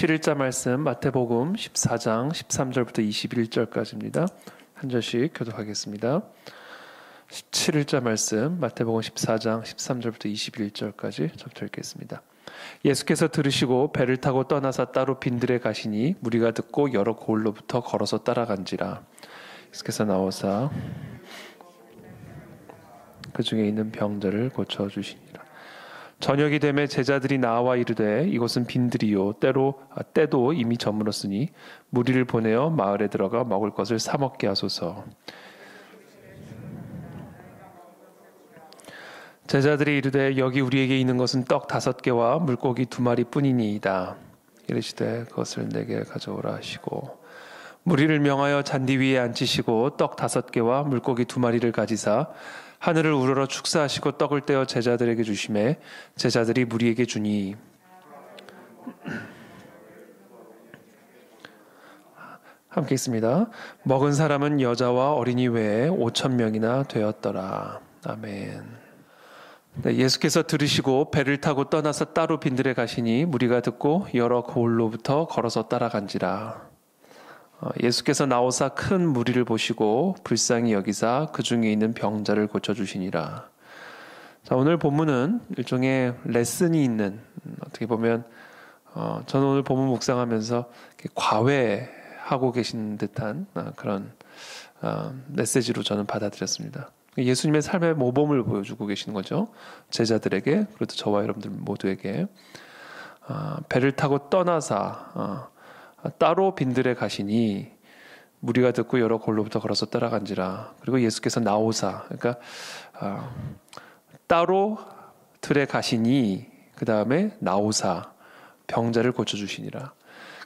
7일자 말씀 마태복음 14장 13절부터 21절까지입니다. 한 절씩 교독하겠습니다. 7일자 말씀 마태복음 14장 13절부터 21절까지 접쳐 읽겠습니다. 예수께서 들으시고 배를 타고 떠나사 따로 빈들에 가시니 무리가 듣고 여러 고을로부터 걸어서 따라간지라. 예수께서 나오사 그 중에 있는 병자를 고쳐주시니라. 저녁이 되매 제자들이 나와 이르되 이곳은 빈들이요 때도 이미 저물었으니 무리를 보내어 마을에 들어가 먹을 것을 사 먹게 하소서. 제자들이 이르되 여기 우리에게 있는 것은 떡 5개와 물고기 2마리 뿐이니이다. 이르시되 그것을 내게 가져오라 하시고 무리를 명하여 잔디 위에 앉히시고 떡 5개와 물고기 2마리를 가지사 하늘을 우러러 축사하시고 떡을 떼어 제자들에게 주시매 제자들이 무리에게 주니 함께 있습니다. 먹은 사람은 여자와 어린이 외에 5,000명이나 되었더라. 아멘. 네, 예수께서 들으시고 배를 타고 떠나서 따로 빈들에 가시니 무리가 듣고 여러 고을로부터 걸어서 따라간지라. 예수께서 나오사 큰 무리를 보시고 불쌍히 여기사 그 중에 있는 병자를 고쳐주시니라. 자, 오늘 본문은 일종의 레슨이 있는, 어떻게 보면 저는 오늘 본문 묵상하면서 과외하고 계신 듯한 그런 메시지로 저는 받아들였습니다. 예수님의 삶의 모범을 보여주고 계시는 거죠. 제자들에게, 그리고 저와 여러분들 모두에게. 배를 타고 떠나사 따로 빈들에 가시니 무리가 듣고 여러 골로부터 걸어서 따라간지라. 그리고 예수께서 나오사, 그러니까 따로 들에 가시니 그 다음에 나오사 병자를 고쳐주시니라.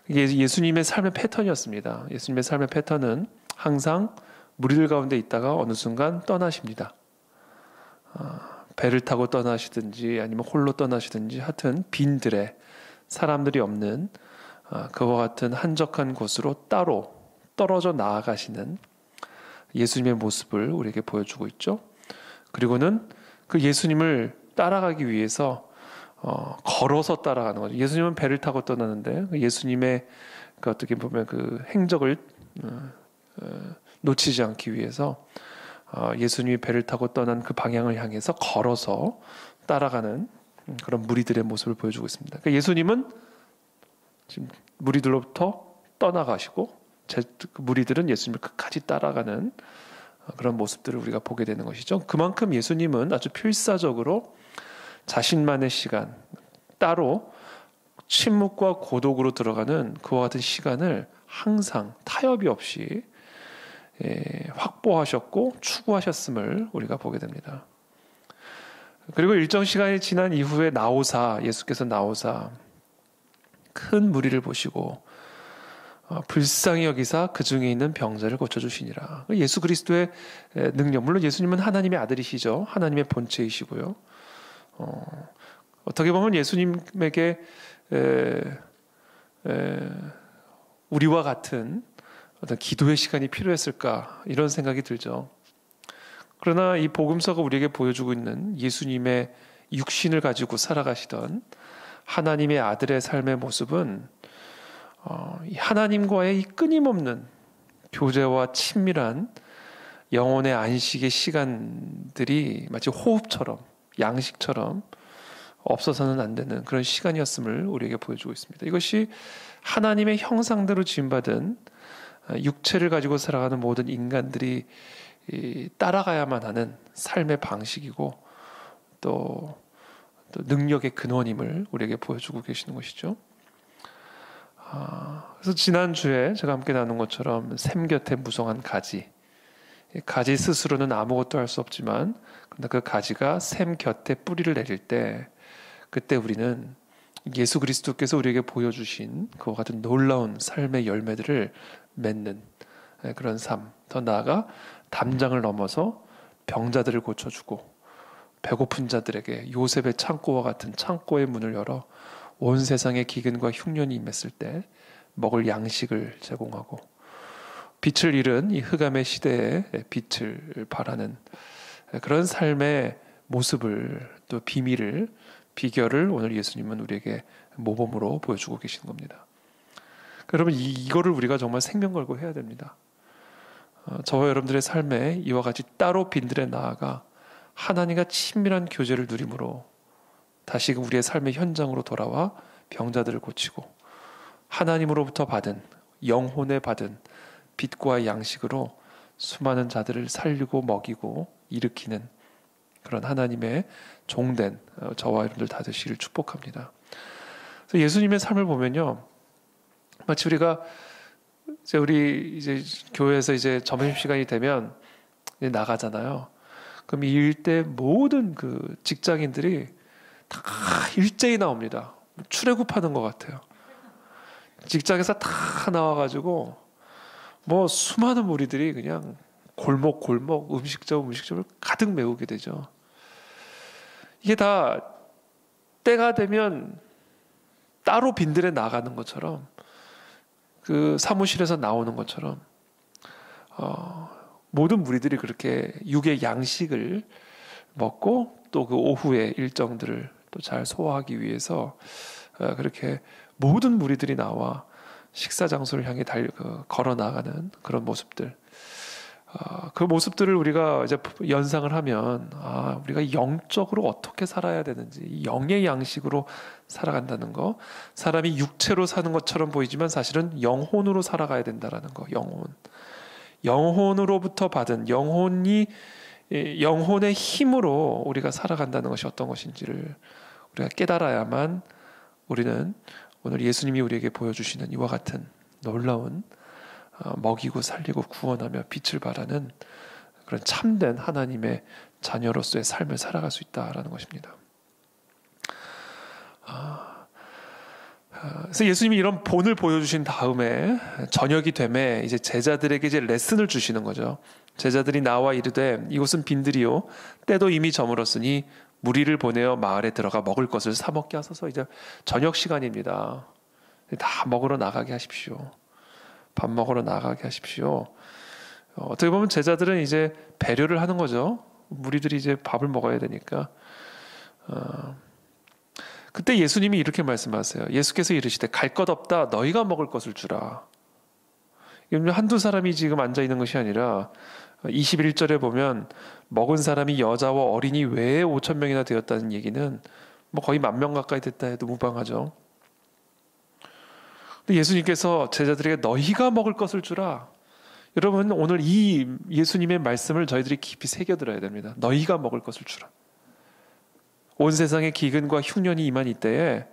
이게 예수님의 삶의 패턴이었습니다. 예수님의 삶의 패턴은 항상 무리들 가운데 있다가 어느 순간 떠나십니다. 배를 타고 떠나시든지 아니면 홀로 떠나시든지 하여튼 빈들에 사람들이 없는 그와 같은 한적한 곳으로 따로 떨어져 나아가시는 예수님의 모습을 우리에게 보여주고 있죠. 그리고는 그 예수님을 따라가기 위해서 걸어서 따라가는 거죠. 예수님은 배를 타고 떠나는데 예수님의 그 어떻게 보면 그 행적을 놓치지 않기 위해서 예수님이 배를 타고 떠난 그 방향을 향해서 걸어서 따라가는 그런 무리들의 모습을 보여주고 있습니다. 그러니까 예수님은 지금 무리들로부터 떠나가시고 무리들은 예수님을 끝까지 따라가는 그런 모습들을 우리가 보게 되는 것이죠. 그만큼 예수님은 아주 필사적으로 자신만의 시간, 따로 침묵과 고독으로 들어가는 그와 같은 시간을 항상 타협이 없이 확보하셨고 추구하셨음을 우리가 보게 됩니다. 그리고 일정 시간이 지난 이후에 예수께서 나오사 큰 무리를 보시고 불쌍히 여기사 그 중에 있는 병자를 고쳐주시니라. 예수 그리스도의 능력, 물론 예수님은 하나님의 아들이시죠. 하나님의 본체이시고요. 어떻게 보면 예수님에게 우리와 같은 어떤 기도의 시간이 필요했을까 이런 생각이 들죠. 그러나 이 복음서가 우리에게 보여주고 있는 예수님의 육신을 가지고 살아가시던 하나님의 아들의 삶의 모습은 하나님과의 이 끊임없는 교제와 친밀한 영혼의 안식의 시간들이 마치 호흡처럼 양식처럼 없어서는 안 되는 그런 시간이었음을 우리에게 보여주고 있습니다. 이것이 하나님의 형상대로 지음받은 육체를 가지고 살아가는 모든 인간들이 따라가야만 하는 삶의 방식이고 또 능력의 근원임을 우리에게 보여주고 계시는 것이죠. 그래서 지난주에 제가 함께 나눈 것처럼 샘 곁에 무성한 가지 스스로는 아무것도 할 수 없지만 그러나 그 가지가 샘 곁에 뿌리를 내릴 때 그때 우리는 예수 그리스도께서 우리에게 보여주신 그와 같은 놀라운 삶의 열매들을 맺는 그런 삶, 더 나아가 담장을 넘어서 병자들을 고쳐주고 배고픈 자들에게 요셉의 창고와 같은 창고의 문을 열어 온 세상의 기근과 흉년이 임했을 때 먹을 양식을 제공하고 빛을 잃은 이 흑암의 시대에 빛을 발하는 그런 삶의 모습을 또 비결을 오늘 예수님은 우리에게 모범으로 보여주고 계시는 겁니다. 여러분 이거를 우리가 정말 생명 걸고 해야 됩니다. 저와 여러분들의 삶에 이와 같이 따로 빈들에 나아가 하나님과 친밀한 교제를 누림으로 다시금 우리의 삶의 현장으로 돌아와 병자들을 고치고 하나님으로부터 받은 영혼에 받은 빛과 양식으로 수많은 자들을 살리고 먹이고 일으키는 그런 하나님의 종된 저와 여러분들 다 되시기를 축복합니다. 그래서 예수님의 삶을 보면요, 마치 우리 이제 교회에서 이제 점심 시간이 되면 이제 나가잖아요. 그럼 이 일대 모든 그 직장인들이 다 일제히 나옵니다. 출애굽하는 것 같아요. 직장에서 다 나와가지고 뭐 수많은 무리들이 그냥 골목 음식점을 가득 메우게 되죠. 이게 다 때가 되면 따로 빈들에 나가는 것처럼 그 사무실에서 나오는 것처럼 모든 무리들이 그렇게 육의 양식을 먹고 또 그 오후의 일정들을 또 잘 소화하기 위해서 그렇게 모든 무리들이 나와 식사 장소를 향해 걸어 나가는 그런 모습들, 그 모습들을 우리가 이제 연상을 하면 우리가 영적으로 어떻게 살아야 되는지, 영의 양식으로 살아간다는 거, 사람이 육체로 사는 것처럼 보이지만 사실은 영혼으로 살아가야 된다라는 거. 영혼으로부터 받은 영혼의 힘으로 우리가 살아간다는 것이 어떤 것인지를 우리가 깨달아야만 우리는 오늘 예수님이 우리에게 보여주시는 이와 같은 놀라운 먹이고 살리고 구원하며 빛을 발하는 그런 참된 하나님의 자녀로서의 삶을 살아갈 수 있다라는 것입니다. 그래서 예수님이 이런 본을 보여주신 다음에 저녁이 되매 이제 제자들에게 이제 레슨을 주시는 거죠. 제자들이 나와 이르되 이곳은 빈들이요 때도 이미 저물었으니 무리를 보내어 마을에 들어가 먹을 것을 사 먹게 하소서. 이제 저녁 시간입니다. 다 먹으러 나가게 하십시오. 밥 먹으러 나가게 하십시오. 어떻게 보면 제자들은 이제 배려를 하는 거죠. 무리들이 이제 밥을 먹어야 되니까. 그때 예수님이 이렇게 말씀하세요. 예수께서 이르시되 갈 것 없다 너희가 먹을 것을 주라. 한두 사람이 지금 앉아 있는 것이 아니라 21절에 보면 먹은 사람이 여자와 어린이 외에 5,000명이나 되었다는 얘기는 뭐 거의 10,000명 가까이 됐다 해도 무방하죠. 근데 예수님께서 제자들에게 너희가 먹을 것을 주라. 여러분 오늘 이 예수님의 말씀을 저희들이 깊이 새겨들어야 됩니다. 너희가 먹을 것을 주라. 온 세상에 기근과 흉년이 임한 이때에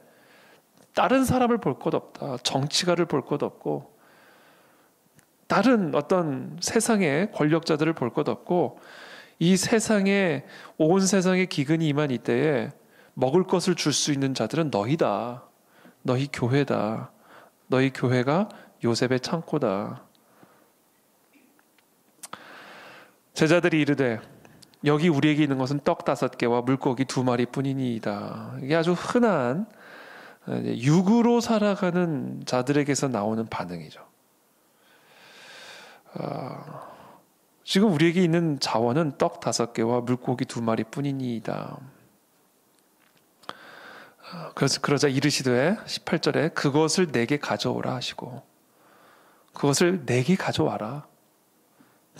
다른 사람을 볼 것 없다. 정치가를 볼 것 없고 다른 어떤 세상의 권력자들을 볼 것 없고 이 세상에 온 세상에 기근이 임한 이때에 먹을 것을 줄 수 있는 자들은 너희다. 너희 교회다. 너희 교회가 요셉의 창고다. 제자들이 이르되 여기 우리에게 있는 것은 떡 5개와 물고기 2마리 뿐이니이다. 이게 아주 흔한 육으로 살아가는 자들에게서 나오는 반응이죠. 지금 우리에게 있는 자원은 떡 5개와 물고기 2마리 뿐이니이다. 그러자 이르시되 18절에 그것을 내게 가져오라 하시고 그것을 내게 가져와라.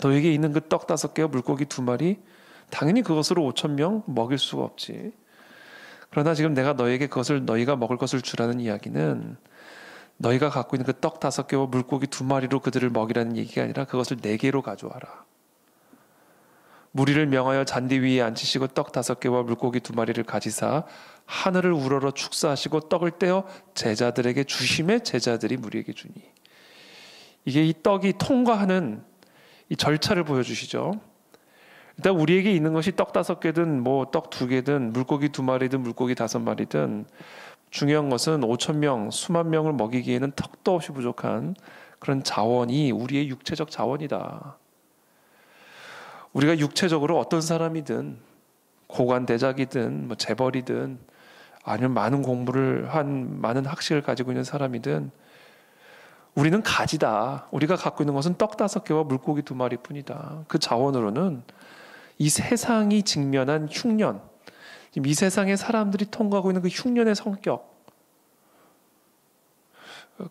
너에게 있는 그 떡 5개와 물고기 2마리 당연히 그것으로 5,000명 먹일 수가 없지. 그러나 지금 내가 너희가 먹을 것을 주라는 이야기는 너희가 갖고 있는 그 떡 5개와 물고기 2마리로 그들을 먹이라는 얘기가 아니라 그것을 내게로 가져와라. 무리를 명하여 잔디 위에 앉히시고 떡 5개와 물고기 2마리를 가지사 하늘을 우러러 축사하시고 떡을 떼어 제자들에게 주심에 제자들이 무리에게 주니. 이게 이 떡이 통과하는 이 절차를 보여주시죠. 일단 우리에게 있는 것이 떡 5개든 뭐 떡 2개든 물고기 2마리든 물고기 5마리든 중요한 것은 5,000명, 수만 명을 먹이기에는 턱도 없이 부족한 그런 자원이 우리의 육체적 자원이다. 우리가 육체적으로 어떤 사람이든 고관대작이든 뭐 재벌이든 아니면 많은 공부를 한 많은 학식을 가지고 있는 사람이든 우리는 가지다. 우리가 갖고 있는 것은 떡 5개와 물고기 2마리 뿐이다. 그 자원으로는 이 세상이 직면한 흉년, 이 세상의 사람들이 통과하고 있는 그 흉년의 성격,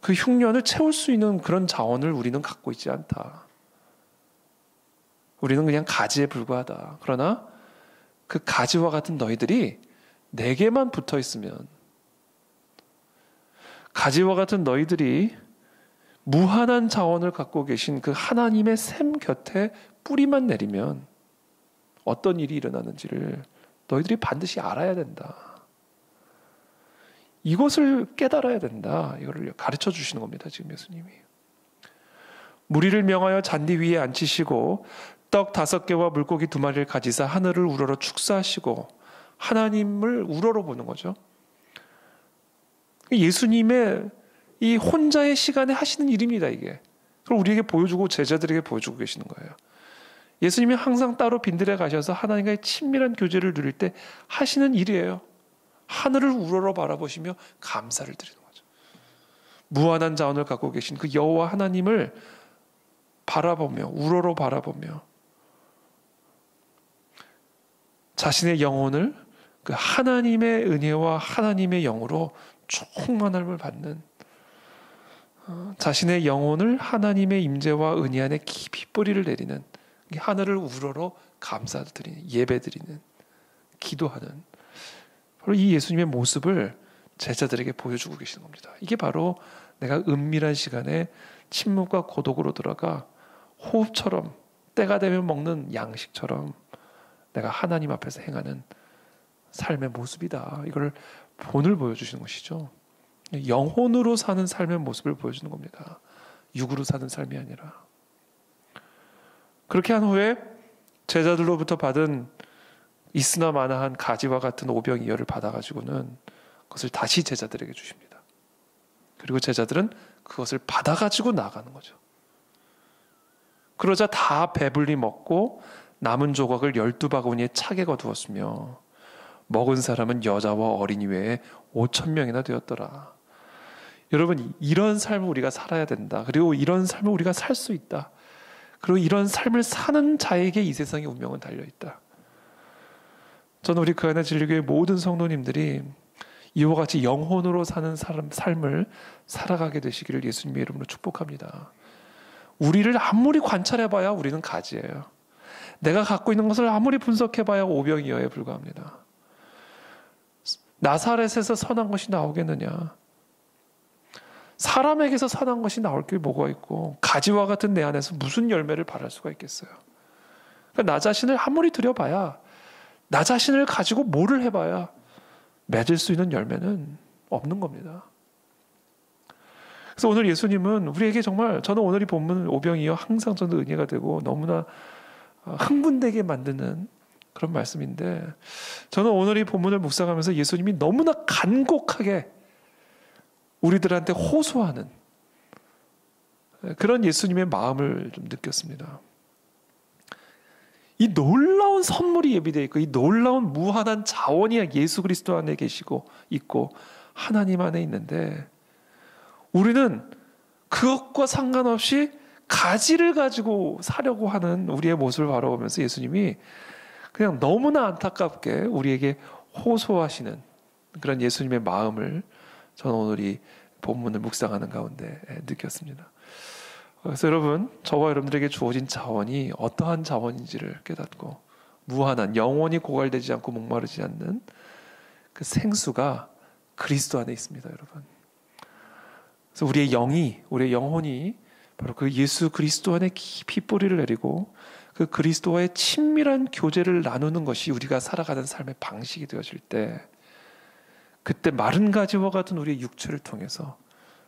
그 흉년을 채울 수 있는 그런 자원을 우리는 갖고 있지 않다. 우리는 그냥 가지에 불과하다. 그러나 그 가지와 같은 너희들이 내게만 붙어 있으면, 가지와 같은 너희들이 무한한 자원을 갖고 계신 그 하나님의 샘 곁에 뿌리만 내리면 어떤 일이 일어나는지를 너희들이 반드시 알아야 된다. 이것을 깨달아야 된다. 이거를 가르쳐 주시는 겁니다. 지금 예수님이. 무리를 명하여 잔디 위에 앉히시고 떡 5개와 물고기 2마리를 가지사 하늘을 우러러 축사하시고, 하나님을 우러러 보는 거죠. 예수님의 이 혼자의 시간에 하시는 일입니다. 이게. 그걸 우리에게 보여주고 제자들에게 보여주고 계시는 거예요. 예수님이 항상 따로 빈들에 가셔서 하나님과의 친밀한 교제를 누릴 때 하시는 일이에요. 하늘을 우러러 바라보시며 감사를 드리는 거죠. 무한한 자원을 갖고 계신 그 여호와 하나님을 바라보며, 우러러 바라보며 자신의 영혼을 그 하나님의 은혜와 하나님의 영으로 충만함을 받는, 자신의 영혼을 하나님의 임재와 은혜 안에 깊이 뿌리를 내리는, 하늘을 우러러 감사드리는, 예배드리는, 기도하는, 바로 이 예수님의 모습을 제자들에게 보여주고 계시는 겁니다. 이게 바로 내가 은밀한 시간에 침묵과 고독으로 들어가 호흡처럼, 때가 되면 먹는 양식처럼 내가 하나님 앞에서 행하는 삶의 모습이다. 이걸 본을 보여주시는 것이죠. 영혼으로 사는 삶의 모습을 보여주는 겁니다. 육으로 사는 삶이 아니라. 그렇게 한 후에 제자들로부터 받은 있으나 마나한 가지와 같은 오병이어를 받아가지고는 그것을 다시 제자들에게 주십니다. 그리고 제자들은 그것을 받아가지고 나가는 거죠. 그러자 다 배불리 먹고 남은 조각을 12바구니에 차게 거두었으며 먹은 사람은 여자와 어린이 외에 5,000명이나 되었더라. 여러분, 이런 삶을 우리가 살아야 된다. 그리고 이런 삶을 우리가 살 수 있다. 그리고 이런 삶을 사는 자에게 이 세상의 운명은 달려있다. 저는 우리 그 안에 진리교회 모든 성도님들이 이와 같이 영혼으로 사는 삶을 살아가게 되시기를 예수님의 이름으로 축복합니다. 우리를 아무리 관찰해봐야 우리는 가지예요. 내가 갖고 있는 것을 아무리 분석해봐야 오병이어에 불과합니다. 나사렛에서 선한 것이 나오겠느냐? 사람에게서 선한 것이 나올 게 뭐가 있고, 가지와 같은 내 안에서 무슨 열매를 발할 수가 있겠어요? 그러니까 나 자신을 아무리 들여봐야, 나 자신을 가지고 뭐를 해봐야 맺을 수 있는 열매는 없는 겁니다. 그래서 오늘 예수님은 우리에게 정말, 저는 오늘 이 본문 오병이어 항상 저는 은혜가 되고 너무나 흥분되게 만드는 그런 말씀인데, 저는 오늘 이 본문을 묵상하면서 예수님이 너무나 간곡하게 우리들한테 호소하는 그런 예수님의 마음을 좀 느꼈습니다. 이 놀라운 선물이 예비되어 있고, 이 놀라운 무한한 자원이 예수 그리스도 안에 계시고 있고 하나님 안에 있는데, 우리는 그것과 상관없이 가지를 가지고 사려고 하는 우리의 모습을 바라보면서 예수님이 그냥 너무나 안타깝게 우리에게 호소하시는 그런 예수님의 마음을 저는 오늘 이 본문을 묵상하는 가운데 느꼈습니다. 그래서 여러분, 저와 여러분들에게 주어진 자원이 어떠한 자원인지를 깨닫고, 무한한, 영원히 고갈되지 않고 목마르지 않는 그 생수가 그리스도 안에 있습니다, 여러분. 그래서 우리의 영혼이 바로 그 예수 그리스도 안에 깊이 뿌리를 내리고 그 그리스도와의 친밀한 교제를 나누는 것이 우리가 살아가는 삶의 방식이 되어질 때, 그때 마른 가지와 같은 우리의 육체를 통해서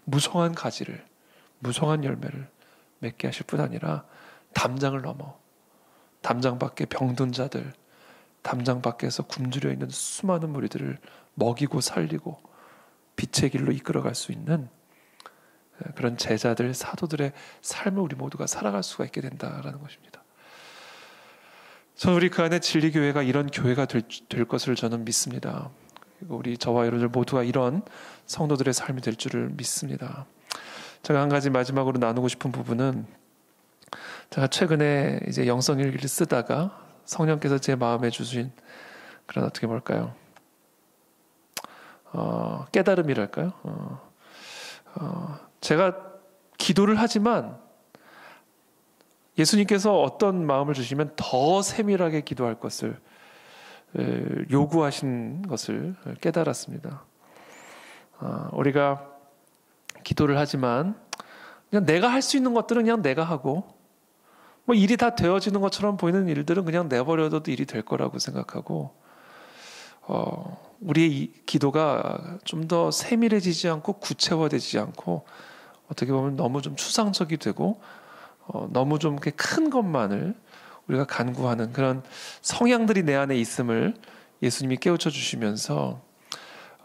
무성한 가지를, 무성한 열매를 맺게 하실 뿐 아니라 담장을 넘어, 담장 밖에 병든 자들, 담장 밖에서 굶주려 있는 수많은 무리들을 먹이고 살리고 빛의 길로 이끌어갈 수 있는 그런 제자들, 사도들의 삶을 우리 모두가 살아갈 수가 있게 된다라는 것입니다. 저는 우리 그 안에 진리교회가 이런 교회가 될 것을 저는 믿습니다. 그리고 우리 저와 여러분들 모두가 이런 성도들의 삶이 될 줄을 믿습니다. 제가 한 가지 마지막으로 나누고 싶은 부분은, 제가 최근에 이제 영성일기를 쓰다가 성령께서 제 마음에 주신 그런, 어떻게 볼까요? 깨달음이랄까요? 제가 기도를 하지만 예수님께서 어떤 마음을 주시면 더 세밀하게 기도할 것을 요구하신 것을 깨달았습니다. 우리가 기도를 하지만 그냥 내가 할 수 있는 것들은 그냥 내가 하고, 뭐 일이 다 되어지는 것처럼 보이는 일들은 그냥 내버려둬도 일이 될 거라고 생각하고, 우리의 이 기도가 좀 더 세밀해지지 않고 구체화되지 않고, 어떻게 보면 너무 좀 추상적이 되고, 너무 좀 큰 것만을 우리가 간구하는 그런 성향들이 내 안에 있음을 예수님이 깨우쳐 주시면서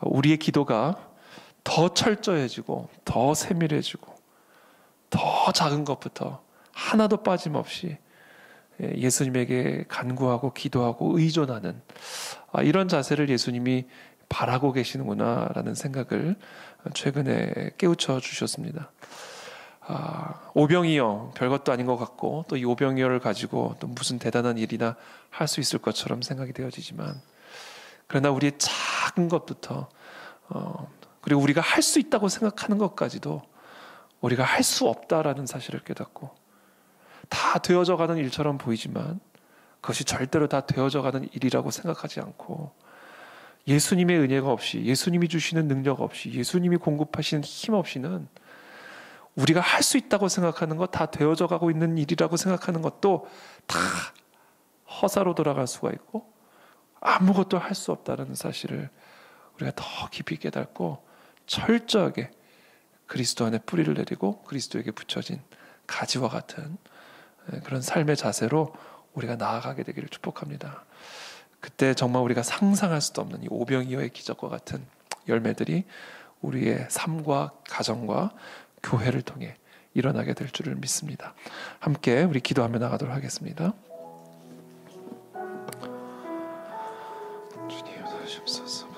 우리의 기도가 더 철저해지고 더 세밀해지고 더 작은 것부터 하나도 빠짐없이 예수님에게 간구하고 기도하고 의존하는 이런 자세를 예수님이 바라고 계시는구나라는 생각을 최근에 깨우쳐 주셨습니다. 오병이어 별것도 아닌 것 같고, 또 이 오병이어를 가지고 또 무슨 대단한 일이나 할 수 있을 것처럼 생각이 되어지지만, 그러나 우리의 작은 것부터 그리고 우리가 할 수 있다고 생각하는 것까지도 우리가 할 수 없다라는 사실을 깨닫고, 다 되어져 가는 일처럼 보이지만 그것이 절대로 다 되어져 가는 일이라고 생각하지 않고, 예수님의 은혜가 없이, 예수님이 주시는 능력 없이, 예수님이 공급하시는 힘 없이는 우리가 할 수 있다고 생각하는 것, 다 되어져 가고 있는 일이라고 생각하는 것도 다 허사로 돌아갈 수가 있고 아무것도 할 수 없다는 사실을 우리가 더 깊이 깨닫고 철저하게 그리스도 안에 뿌리를 내리고 그리스도에게 붙여진 가지와 같은 그런 삶의 자세로 우리가 나아가게 되기를 축복합니다. 그때 정말 우리가 상상할 수도 없는 이 오병이어의 기적과 같은 열매들이 우리의 삶과 가정과 교회를 통해 일어나게 될 줄을 믿습니다. 함께 우리 기도하며 나가도록 하겠습니다. 주님 도와주옵소서.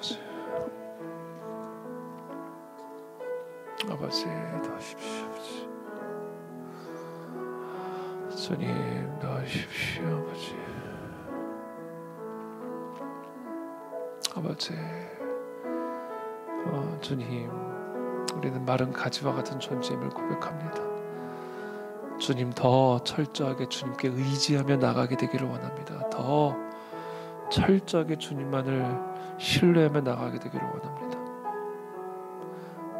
아버지 도와주십시오. 주님 도와주십시오. 아버지 주님, 우리는 마른 가지와 같은 존재임을 고백합니다. 주님, 더 철저하게 주님께 의지하며 나가게 되기를 원합니다. 더 철저하게 주님만을 신뢰하며 나가게 되기를 원합니다.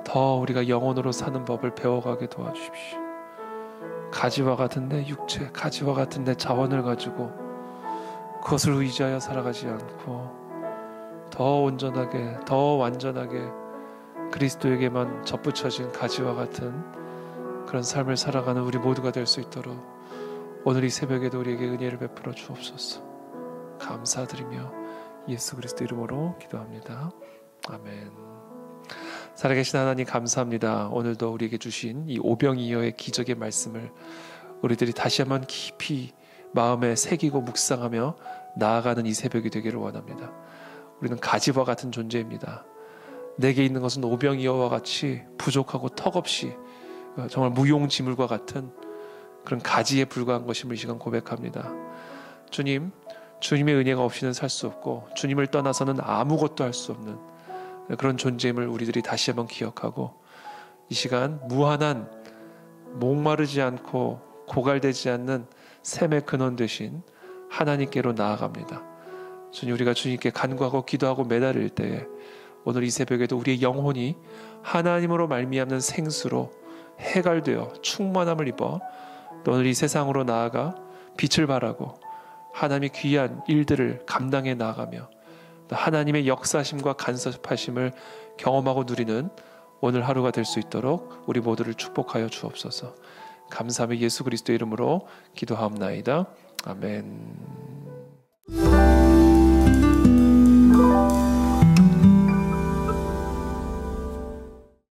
더 우리가 영혼으로 사는 법을 배워가게 도와주십시오. 가지와 같은 내 육체, 가지와 같은 내 자원을 가지고 그것을 의지하여 살아가지 않고 더 온전하게, 더 완전하게 그리스도에게만 접붙여진 가지와 같은 그런 삶을 살아가는 우리 모두가 될 수 있도록 오늘 이 새벽에도 우리에게 은혜를 베풀어 주옵소서. 감사드리며 예수 그리스도 이름으로 기도합니다. 아멘. 살아계신 하나님 감사합니다. 오늘도 우리에게 주신 이 오병이어의 기적의 말씀을 우리들이 다시 한번 깊이 마음에 새기고 묵상하며 나아가는 이 새벽이 되기를 원합니다. 우리는 가지와 같은 존재입니다. 내게 있는 것은 오병이어와 같이 부족하고 턱없이 정말 무용지물과 같은 그런 가지에 불과한 것임을 이 시간 고백합니다. 주님, 주님의 은혜가 없이는 살 수 없고 주님을 떠나서는 아무것도 할 수 없는 그런 존재임을 우리들이 다시 한번 기억하고 이 시간 무한한 목마르지 않고 고갈되지 않는 샘의 근원 되신 하나님께로 나아갑니다. 주님, 우리가 주님께 간구하고 기도하고 매달릴 때에 오늘 이 새벽에도 우리의 영혼이 하나님으로 말미암는 생수로 해갈되어 충만함을 입어 또 오늘 이 세상으로 나아가 빛을 발하고 하나님의 귀한 일들을 감당해 나아가며 또 하나님의 역사심과 간섭하심을 경험하고 누리는 오늘 하루가 될 수 있도록 우리 모두를 축복하여 주옵소서. 감사하며 예수 그리스도 이름으로 기도하옵나이다. 아멘.